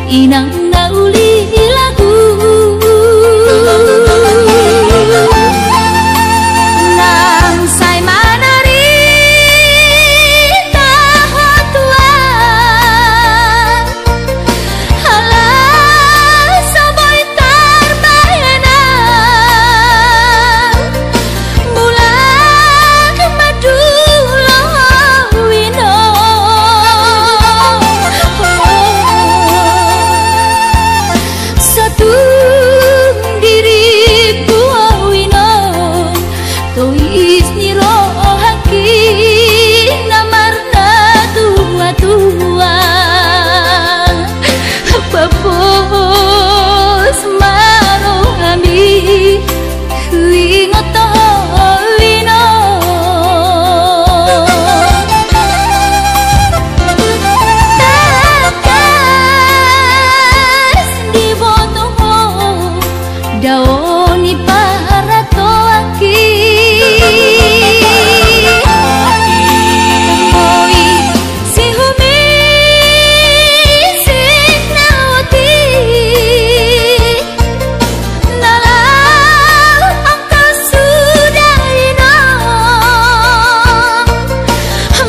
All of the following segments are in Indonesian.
inang nauli lagu nang say manari tahotuan halah saboy tarbayana bulan madulo wino satu diriku wino tuis niro haki namarna tua-tua papos maro ami wingoto wino takas di botomo daoni para toaki oi si humi siknawati nalau angka sudah ino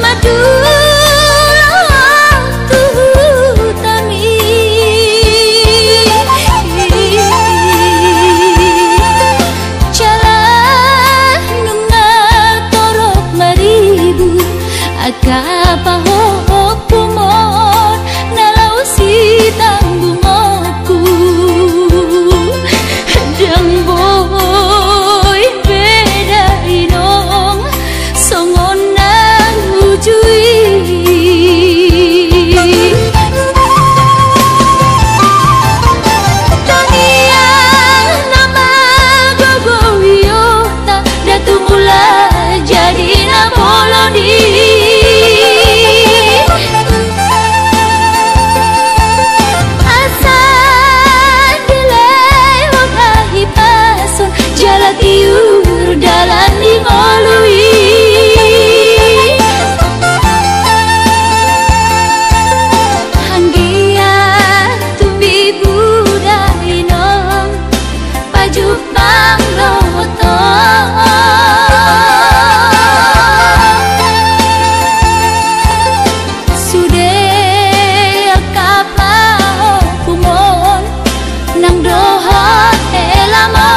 madulah tuhutami jalan nungal torok maribu akapahok kumon nalau si tanggungoku dang boy beda inong songon nang ujui dunia nama gogo wiyota datu mula jadi namolodi asa delay wakahi pason jalan tiur dalan di ngolui hanggia tumbi budainom pajupang loto sudah kapau kumon nang doha elamon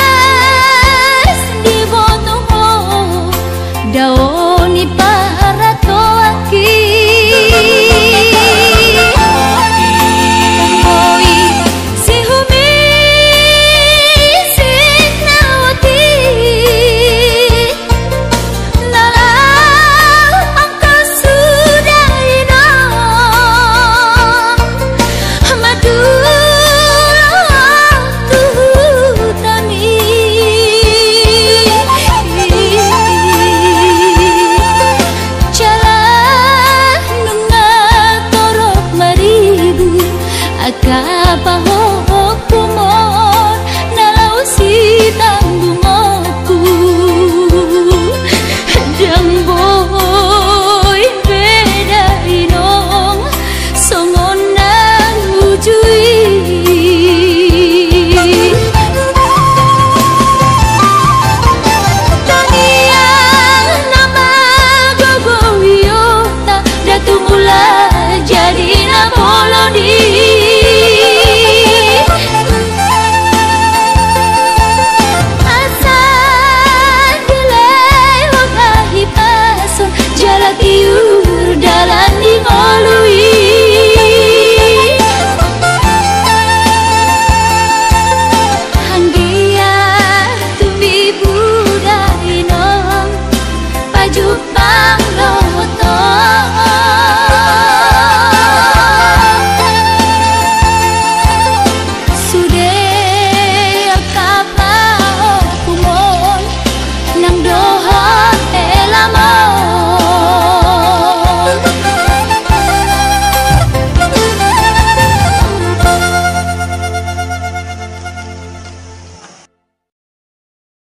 takas di botomo daoni